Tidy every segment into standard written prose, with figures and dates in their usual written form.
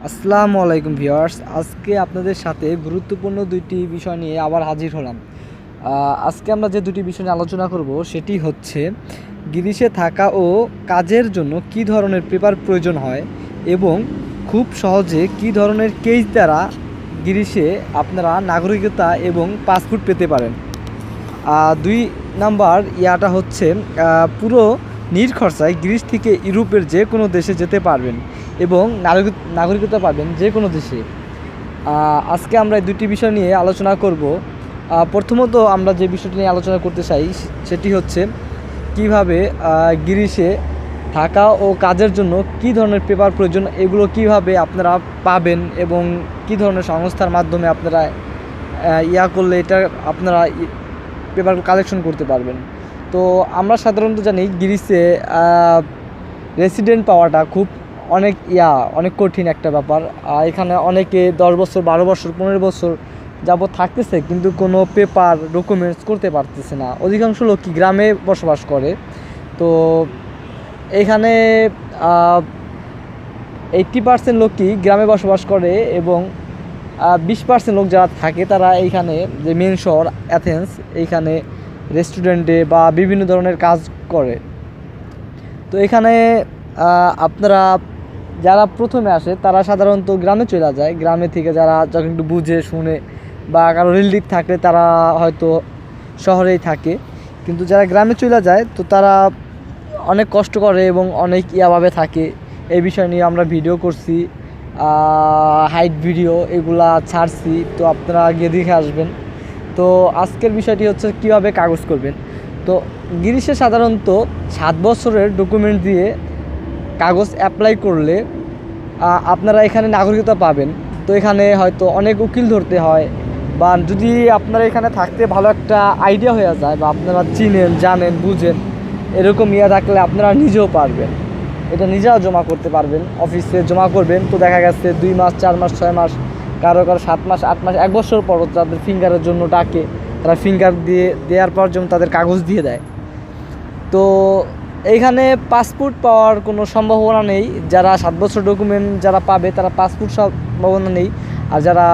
আসসালামু আলাইকুম ভিউয়ার্স। আজকে আপনাদের সাথে গুরুত্বপূর্ণ দুইটি বিষয় নিয়ে আবার হাজির হলাম। আজকে আমরা যে দুটি বিষয় নিয়ে আলোচনা করব সেটি হচ্ছে বিদেশে থাকা ও কাজের জন্য কী ধরনের পেপার প্রয়োজন হয় এবং খুব সহজে কী ধরনের কেস দ্বারা গ্রিসে আপনারা নাগরিকতা এবং পাসপোর্ট পেতে পারেন। দুই নাম্বার ইয়াটা হচ্ছে পুরো নির্খরচায় গ্রিস থেকে ইউরোপের যে কোনো দেশে যেতে পারবেন এবং নাগরিকতা পাবেন যে কোনো দেশে। আজকে আমরা এই দুটি বিষয় নিয়ে আলোচনা করব। প্রথমত আমরা যে বিষয়টি নিয়ে আলোচনা করতে চাই সেটি হচ্ছে কিভাবে গ্রিসে থাকা ও কাজের জন্য কী ধরনের পেপার প্রয়োজন, এগুলো কিভাবে আপনারা পাবেন এবং কী ধরনের সংস্থার মাধ্যমে আপনারা করলে এটা আপনারা পেপার কালেকশন করতে পারবেন। তো আমরা সাধারণত জানি গ্রিসে রেসিডেন্ট পাওয়াটা খুব অনেক কঠিন একটা ব্যাপার। এখানে অনেকে 10 বছর 12 বছর 15 বছর যাবত থাকতেছে কিন্তু কোনো পেপার ডকুমেন্টস করতে পারতেছে না। অধিকাংশ লোকই গ্রামে বসবাস করে। তো এখানে 80% লোকই গ্রামে বসবাস করে এবং 20% লোক যারা থাকে তারা এইখানে যে মেন শহর অ্যাথেন্স এইখানে রেস্টুরেন্টে বা বিভিন্ন ধরনের কাজ করে। তো এখানে আপনারা যারা প্রথমে আসে তারা সাধারণত গ্রামে চলে যায়। গ্রামে থেকে যারা যখন একটু বুঝে শুনে বা কারো রিলেটিভ থাকলে তারা হয়তো শহরেই থাকে, কিন্তু যারা গ্রামে চলে যায় তো তারা অনেক কষ্ট করে এবং অনেক ইয়াভাবে থাকে। এই বিষয় নিয়ে আমরা ভিডিও করছি, হাইট ভিডিও এগুলা ছাড়ছি, তো আপনারা গিয়ে দেখে আসবেন। তো আজকের বিষয়টি হচ্ছে কীভাবে কাগজ করবেন। তো গ্রিসে সাধারণত 7 বছরের ডকুমেন্ট দিয়ে কাগজ অ্যাপ্লাই করলে আপনারা এখানে নাগরিকতা পাবেন। তো এখানে হয়তো অনেক উকিল ধরতে হয়, বা যদি আপনারা এখানে থাকতে ভালো একটা আইডিয়া হয়ে যায় বা আপনারা চিনেন জানেন বুঝেন এরকম থাকলে আপনারা নিজেও পারবেন, এটা নিজেরা জমা করতে পারবেন। অফিসে জমা করবেন, তো দেখা গেছে 2 মাস 4 মাস 6 মাস কারো 7 মাস 8 মাস 1 বছর পর তাদের ফিঙ্গারের জন্য ডাকে, তারা ফিঙ্গার দেওয়ার পর যেমন তাদের কাগজ দিয়ে দেয়। তো এইখানে পাসপোর্ট পাওয়ার কোনো সম্ভাবনা নেই। যারা 7 বছর ডকুমেন্ট যারা পাবে তারা পাসপোর্ট সম্ভাবনা নেই। আর যারা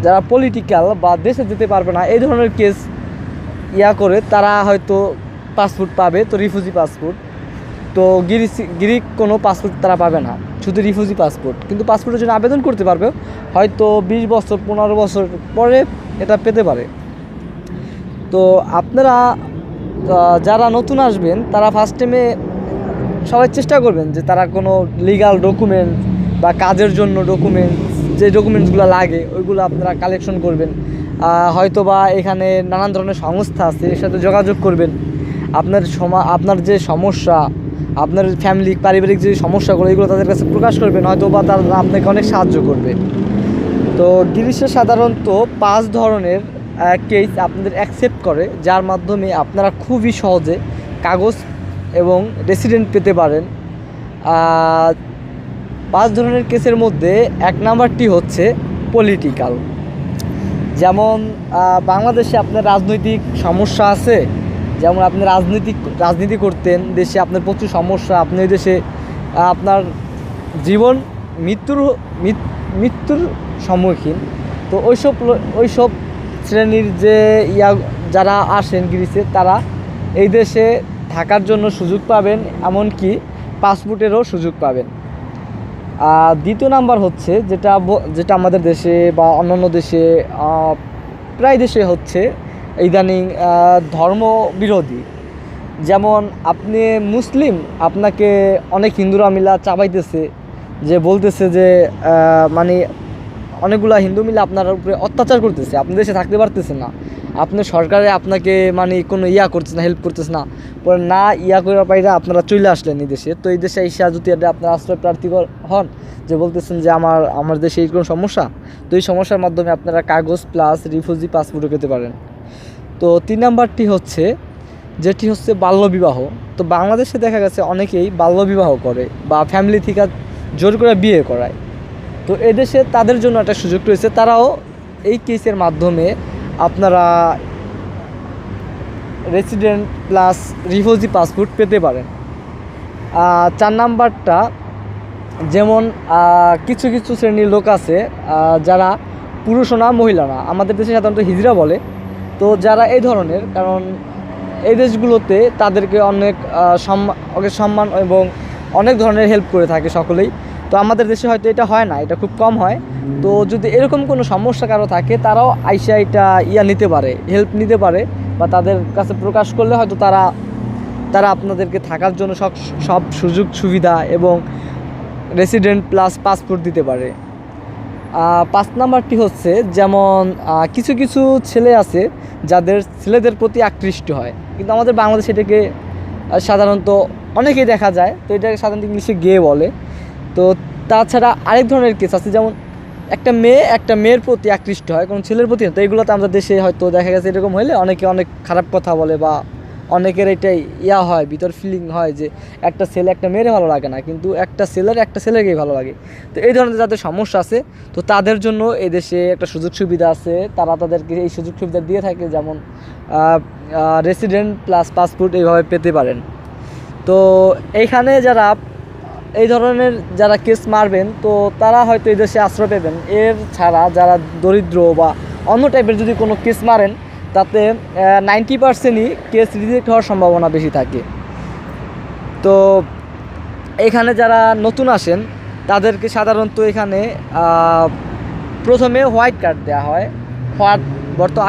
যারা পলিটিক্যাল বা দেশে যেতে পারবে না এই ধরনের কেস করে তারা হয়তো পাসপোর্ট পাবে, তো রিফিউজি পাসপোর্ট। তো গ্রিক কোনো পাসপোর্ট তারা পাবে না, শুধু রিফিউজি পাসপোর্ট। কিন্তু পাসপোর্টের জন্য আবেদন করতে পারবে হয়তো 20 বছর 15 বছর পরে এটা পেতে পারে। তো আপনারা যারা নতুন আসবেন তারা ফার্স্ট টাইমে সবাই চেষ্টা করবেন যে তারা কোনো লিগাল ডকুমেন্ট বা কাজের জন্য ডকুমেন্টস যে ডকুমেন্টসগুলো লাগে ওইগুলো আপনারা কালেকশন করবেন। হয়তো বা এখানে নানান ধরনের সংস্থা আছে, এর সাথে যোগাযোগ করবেন। আপনার যে সমস্যা, আপনার ফ্যামিলি পারিবারিক যে সমস্যাগুলো এগুলো তাদের কাছে প্রকাশ করবেন, হয়তো বা তারা আপনাকে অনেক সাহায্য করবে। তো গ্রিসে সাধারণত 5 ধরনের কেস আপনাদের অ্যাকসেপ্ট করে, যার মাধ্যমে আপনারা খুবই সহজে কাগজ এবং রেসিডেন্ট পেতে পারেন। 5 ধরনের কেসের মধ্যে 1 নাম্বারটি হচ্ছে পলিটিক্যাল। যেমন বাংলাদেশে আপনার রাজনৈতিক সমস্যা আছে, যেমন আপনি রাজনীতি করতেন, দেশে আপনার প্রচুর সমস্যা, আপনি ওই দেশে আপনার জীবন মৃত্যুর সম্মুখীন। তো ওইসব শ্রেণীর যে যারা আসেন গ্রিসে তারা এই দেশে থাকার জন্য সুযোগ পাবেন, এমনকি পাসপোর্টেরও সুযোগ পাবেন। দ্বিতীয় নাম্বার হচ্ছে যেটা আমাদের দেশে বা অন্যান্য দেশে প্রায় দেশে হচ্ছে ইদানিং ধর্ম বিরোধী। যেমন আপনি মুসলিম, আপনাকে অনেক হিন্দুরা মিলা চাপাইতেছে, যে বলতেছে যে মানে অনেকগুলা হিন্দু মিলে আপনার উপরে অত্যাচার করতেছে, আপনি দেশে থাকতে পারতেছে না, আপনার সরকারে আপনাকে মানে কোনো করতেছে না, হেল্প করতেছে না, পরে না করে পাইরা আপনারা চলে আসলেন এই দেশে। তো এই দেশে এসে যদি আপনার আশ্রয় প্রার্থী হন, যে বলতেছেন যে আমার দেশে এই কোনো সমস্যা, তো এই সমস্যার মাধ্যমে আপনারা কাগজ প্লাস রিফিউজি পাসপোর্টও পেতে পারেন। তো 3 নাম্বারটি হচ্ছে যেটি হচ্ছে বাল্যবিবাহ। তো বাংলাদেশে দেখা গেছে অনেকেই বাল্যবিবাহ করে বা ফ্যামিলি থেকে জোর করে বিয়ে করায়। তো এদেশে তাদের জন্য একটা সুযোগ রয়েছে, তারাও এই কেসের মাধ্যমে আপনারা রেসিডেন্ট প্লাস রিফিউজি পাসপোর্ট পেতে পারেন। 4 নাম্বারটা যেমন কিছু কিছু শ্রেণীর লোক আছে যারা পুরুষও না মহিলা না, আমাদের দেশে সাধারণত হিজড়া বলে। তো যারা এই ধরনের, কারণ এই দেশগুলোতে তাদেরকে অনেক সম্মান এবং অনেক ধরনের হেল্প করে থাকে সকলেই। তো আমাদের দেশে হয়তো এটা হয় না, এটা খুব কম হয়। তো যদি এরকম কোনো সমস্যা কারো থাকে, তারাও আইসা এটা নিতে পারে, হেল্প নিতে পারে, বা তাদের কাছে প্রকাশ করলে হয়তো তারা তারা আপনাদেরকে থাকার জন্য সব সব সুযোগ সুবিধা এবং রেসিডেন্ট প্লাস পাসপোর্ট দিতে পারে। 5 নাম্বারটি হচ্ছে, যেমন কিছু কিছু ছেলে আছে যাদের ছেলেদের প্রতি আকৃষ্ট হয়, কিন্তু আমাদের বাংলাদেশে এটাকে সাধারণত অনেকেই দেখা যায়, তো এটাকে সাধারণত ইংলিশে গে বলে। তো তাছাড়া আরেক ধরনের কেস আছে, যেমন একটা মেয়ের প্রতি আকৃষ্ট হয়, কোনো ছেলের প্রতি না। তো এগুলোতে আমাদের দেশে হয়তো দেখা গেছে এরকম হলে অনেকে অনেক খারাপ কথা বলে, বা অনেকের এটাই হয়, ভিতর ফিলিং হয় যে একটা ছেলে একটা মেয়েরে ভালো লাগে না, কিন্তু একটা ছেলেকেই ভালো লাগে। তো এই ধরনের যাদের সমস্যা আছে, তো তাদের জন্য এই দেশে একটা সুযোগ সুবিধা আছে, তারা তাদেরকে এই সুযোগ সুবিধা দিয়ে থাকে, যেমন রেসিডেন্ট প্লাস পাসপোর্ট এইভাবে পেতে পারেন। তো এইখানে যারা এই ধরনের যারা কেস মারবেন, তো তারা হয়তো এই দেশে আশ্রয় পাবেন। এর ছাড়া যারা দরিদ্র বা অন্য টাইপের যদি কোনো কেস মারেন, তাতে 90%ই কেস রিজেক্ট হওয়ার সম্ভাবনা বেশি থাকে। তো এখানে যারা নতুন আসেন, তাদেরকে সাধারণত এখানে প্রথমে হোয়াইট কার্ড দেওয়া হয়।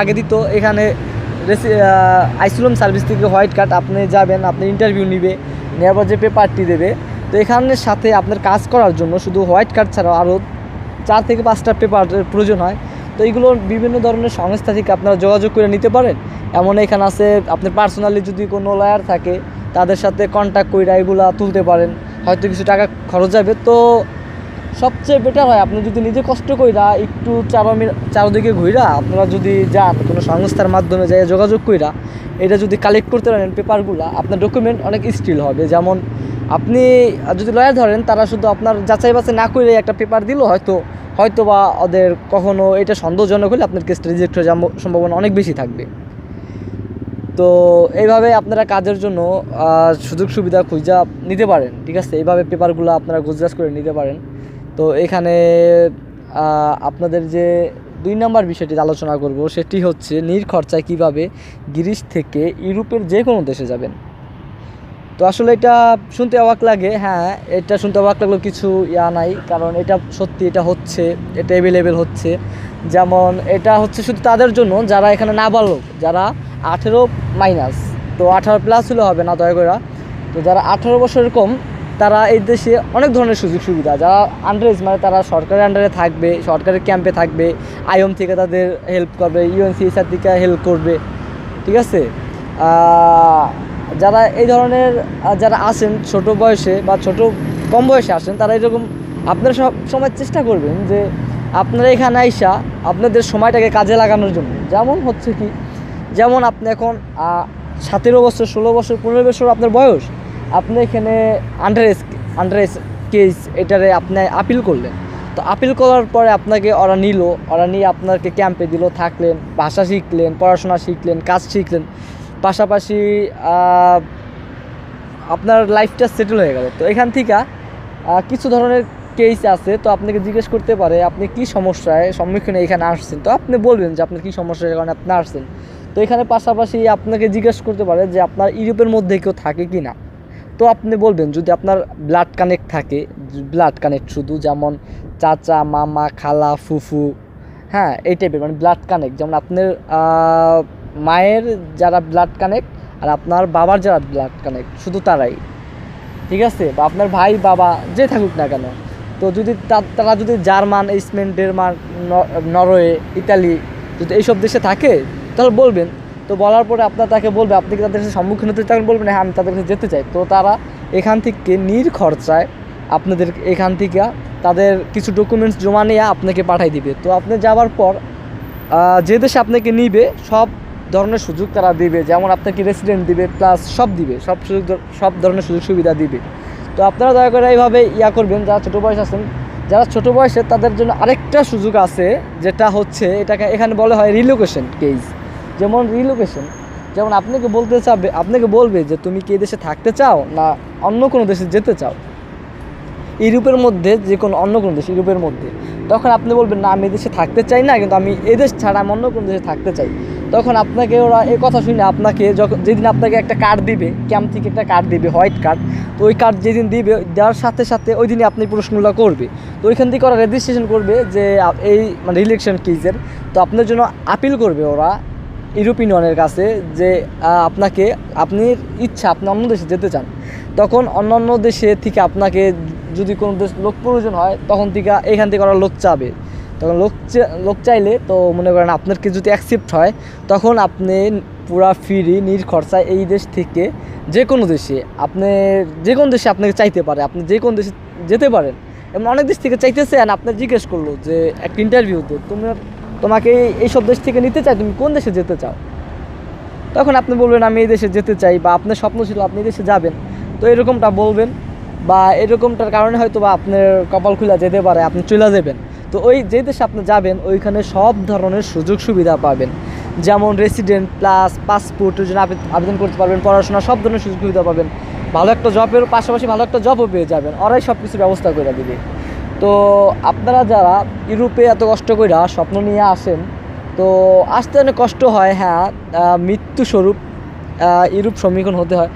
আগে দিত এখানে আইসুলম সার্ভিস থেকে হোয়াইট কার্ড, আপনি যাবেন, আপনি ইন্টারভিউ নিবে, নেওয়ার পর যে পেপারটি দেবে। তো এখানের সাথে আপনার কাজ করার জন্য শুধু হোয়াইট কার্ড ছাড়াও আরও 4 থেকে 5টা পেপারের প্রয়োজন হয়। তো এইগুলো বিভিন্ন ধরনের সংস্থা থেকে আপনারা যোগাযোগ করে নিতে পারেন। এমন এখানে আছে, আপনার পার্সোনালি যদি কোনো লয়ার থাকে, তাদের সাথে কন্ট্যাক্ট করে এগুলা তুলতে পারেন, হয়তো কিছু টাকা খরচ যাবে। তো সবচেয়ে বেটার হয় আপনি যদি নিজে কষ্ট কইরা একটু চারদিকে ঘুরা আপনারা যদি যান কোনো সংস্থার মাধ্যমে যাই যোগাযোগ কইরা এটা যদি কালেক্ট করতে পারেন পেপারগুলো, আপনার ডকুমেন্ট অনেক স্টিল হবে। যেমন আপনি যদি লয়ার ধরেন, তারা শুধু আপনার যাচাই বাছাই না করে একটা পেপার দিল, হয়তো বা ওদের কখনো এটা সন্দেহজনক হলে আপনার কেসটা রিজেক্ট হয়ে যাওয়ার সম্ভাবনা অনেক বেশি থাকবে। তো এইভাবে আপনারা কাজের জন্য সুযোগ সুবিধা খুঁজে নিতে পারেন, ঠিক আছে? এইভাবে পেপারগুলো আপনারা গোছগাছ করে নিতে পারেন। তো এখানে আপনাদের যে 2 নম্বর বিষয়টি আলোচনা করব, সেটি হচ্ছে নির্খরচায় কীভাবে গ্রিস থেকে ইউরোপের যে কোনো দেশে যাবেন। তো আসলে এটা শুনতে অবাক লাগে, হ্যাঁ এটা শুনতে অবাক লাগলেও কিছু নাই, কারণ এটা সত্যি, এটা হচ্ছে, এটা অ্যাভেলেবেল হচ্ছে। যেমন এটা হচ্ছে শুধু তাদের জন্য যারা এখানে নাবালক, যারা 18 মাইনাস, তো 18 প্লাস হলে হবে না দয়া করে। তো যারা 18 বছরের কম, তারা এই দেশে অনেক ধরনের সুযোগ সুবিধা, যারা আন্ডার এজ মানে তারা সরকারের আন্ডারে থাকবে, সরকারের ক্যাম্পে থাকবে, আইএম থেকে তাদের হেল্প করবে, ইউএনসিএসআর থেকে হেল্প করবে, ঠিক আছে? যারা এই ধরনের যারা আসেন ছোট বয়সে বা কম বয়সে আসেন, তারা এরকম আপনারা সব সময় চেষ্টা করবেন যে আপনারা এখানে আইসা আপনাদের সময়টাকে কাজে লাগানোর জন্য। যেমন হচ্ছে কি, যেমন আপনি এখন 17 বছর, 16 বছর, 15 বছর আপনার বয়স, আপনি এখানে আন্ডার এজ কেস এটারে আপনি আপিল করলেন। তো আপিল করার পরে আপনাকে ওরা নিয়ে আপনাকে ক্যাম্পে দিল, থাকলেন, ভাষা শিখলেন, পড়াশোনা শিখলেন, কাজ শিখলেন, পাশাপাশি আপনার লাইফটা সেটেল হয়ে গেল। তো এখান থেকে কিছু ধরনের কেস আছে, তো আপনাকে জিজ্ঞেস করতে পারে আপনি কি সমস্যায় সম্মুখীন এখানে আসছেন, তো আপনি বলবেন যে আপনার কী সমস্যার কারণে আপনি আসছেন। তো এখানে পাশাপাশি আপনাকে জিজ্ঞেস করতে পারে যে আপনার ইউরোপের মধ্যে কেউ থাকে কি না। তো আপনি বলবেন যদি আপনার ব্লাড কানেক্ট থাকে, ব্লাড কানেক্ট শুধু, যেমন চাচা, মামা, খালা, ফুফু, হ্যাঁ এই টাইপের, মানে ব্লাড কানেক্ট, যেমন আপনার মায়ের যারা ব্লাড কানেক্ট আর আপনার বাবার যারা ব্লাড কানেক্ট, শুধু তারাই, ঠিক আছে? বা আপনার ভাই, বাবা যে থাকুক না কেন। তো যদি তারা যদি German, Spain, Denmark, Norway, Italy যদি এইসব দেশে থাকে, তাহলে বলবেন। তো বলার পরে তাকে বলবে আপনি কি তাদের সাথে সম্মুখীন হতে চান, বলবেন হ্যাঁ আমি তাদের কাছে যেতে চাই। তো তারা এখান থেকে নির্খরচায় আপনাদের এখান থেকে তাদের কিছু ডকুমেন্টস জমা নিয়ে আপনাকে পাঠিয়ে দিবে। তো আপনি যাওয়ার পর যে দেশে আপনাকে নিবে সব ধরনের সুযোগ তারা দিবে, যেমন আপনাকে রেসিডেন্ট দিবে, প্লাস সব দিবে, সব ধরনের সুযোগ সুবিধা দিবে। তো আপনারা দয়া করে এইভাবে করবেন যারা ছোটো বয়স আছেন। যারা ছোটো বয়সে তাদের জন্য আরেকটা সুযোগ আছে, যেটা হচ্ছে এটাকে এখানে বলা হয় রিলোকেশন কেস। যেমন রিলোকেশন, যেমন আপনাকে বলবে যে তুমি কি এই দেশে থাকতে চাও না অন্য কোনো দেশে যেতে চাও। ইউরোপের মধ্যে যে কোনো অন্য কোনো দেশ ইউরোপের মধ্যে, তখন আপনি বলবেন না আমি এই দেশে থাকতে চাই না, কিন্তু আমি এই দেশ ছাড়া আমি অন্য কোনো দেশে থাকতে চাই। তখন আপনাকে ওরা এই কথা শুনে আপনাকে যখন যেদিন আপনাকে একটা কার্ড দিবে, ক্যাম্প থেকে একটা কার্ড দিবে, হোয়াইট কার্ড, তো ওই কার্ড যেদিন দিবে দেওয়ার সাথে সাথে ওই দিনই আপনি প্রশ্নগুলো করবে। তো ওইখান থেকে ওরা রেজিস্ট্রেশন করবে যে এই মানে ইলেকশন কেসের, তো আপনার জন্য আপিল করবে ওরা ইউরোপিয়ান ইউনিয়নের কাছে যে আপনাকে আপনার ইচ্ছা আপনি অন্য দেশে যেতে চান। তখন অন্য দেশে থেকে আপনাকে যদি কোনো দেশ লোক প্রয়োজন হয় তখন থেকে এখান থেকে ওরা লোক চাবে। তখন লোক চাইলে তো মনে করেন আপনার কি যদি অ্যাকসেপ্ট হয় তখন আপনি পুরা ফ্রি নির্খরচায় এই দেশ থেকে যে কোনো দেশে আপনি যে কোনো দেশে আপনাকে চাইতে পারে, আপনি যে কোনো দেশে যেতে পারেন। এমন অনেক দেশ থেকে চাইতেছে, আর আপনার জিজ্ঞেস করলো যে একটা ইন্টারভিউতে তোমাকে এইসব দেশ থেকে নিতে চাই, তুমি কোন দেশে যেতে চাও? তখন আপনি বলবেন আমি এই দেশে যেতে চাই, বা আপনার স্বপ্ন ছিল আপনি এই দেশে যাবেন, তো এরকমটা বলবেন। বা এরকমটার কারণে হয়তো বা আপনার কপাল খুলে যেতে পারে, আপনি চলে যাবেন। তো ওই যে দেশে আপনি যাবেন ওইখানে সব ধরনের সুযোগ সুবিধা পাবেন, যেমন রেসিডেন্ট প্লাস পাসপোর্টের জন্য আবেদন করতে পারবেন, পড়াশোনা সব ধরনের সুযোগ সুবিধা পাবেন, ভালো একটা জবের পাশাপাশি ভালো একটা জবও পেয়ে যাবেন, ওরাই সব কিছু ব্যবস্থা করে দেবে। তো আপনারা যারা ইউরোপে এত কষ্ট করে স্বপ্ন নিয়ে আসেন, তো আসতে অনেক কষ্ট হয়, হ্যাঁ, মৃত্যুস্বরূপ ইউরোপ সম্মুখীন হতে হয়।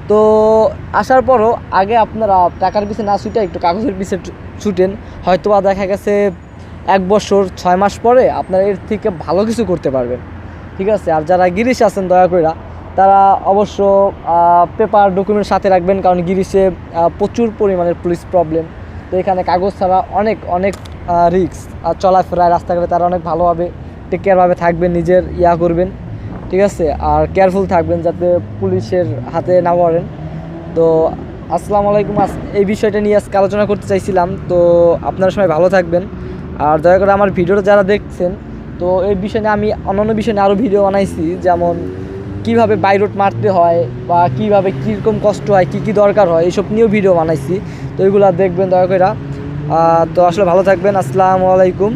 তো আসার পরও আগে আপনারা টাকার পিছনে না ছুটে একটু কাগজের পিছে ছুটেন, হয়তো বা দেখা গেছে 1 বছর 6 মাস পরে আপনারা এর থেকে ভালো কিছু করতে পারবেন, ঠিক আছে? আর যারা গিরিশে আছেন দয়া করে তারা অবশ্য পেপার ডকুমেন্ট সাথে রাখবেন, কারণ গিরিশে প্রচুর পরিমাণের পুলিশ প্রবলেম। তো এখানে কাগজ ছাড়া অনেক অনেক রিস্ক, আর চলাফেরায় রাস্তাঘাটে তারা অনেক ভালোভাবে টেক কেয়ারভাবে থাকবেন, নিজের করবেন, ঠিক আছে? আর কেয়ারফুল থাকবেন যাতে পুলিশের হাতে না পড়েন। তো আসসালামু আলাইকুম, এই বিষয়টা নিয়ে আজকে আলোচনা করতে চাইছিলাম। তো আপনারা সবাই ভালো থাকবেন, আর দয়া করে আমার ভিডিওটা যারা দেখছেন, তো এই বিষয় নিয়ে আমি অন্যান্য বিষয় নিয়ে আরও ভিডিও বানাইছি, যেমন কীভাবে বাই রোড মারতে হয়, বা কীভাবে কীরকম কষ্ট হয়, কী কী দরকার হয়, এইসব নিয়েও ভিডিও বানাইছি। তো এইগুলো দেখবেন দয়া করে। তো আসলে ভালো থাকবেন, আসসালামু আলাইকুম।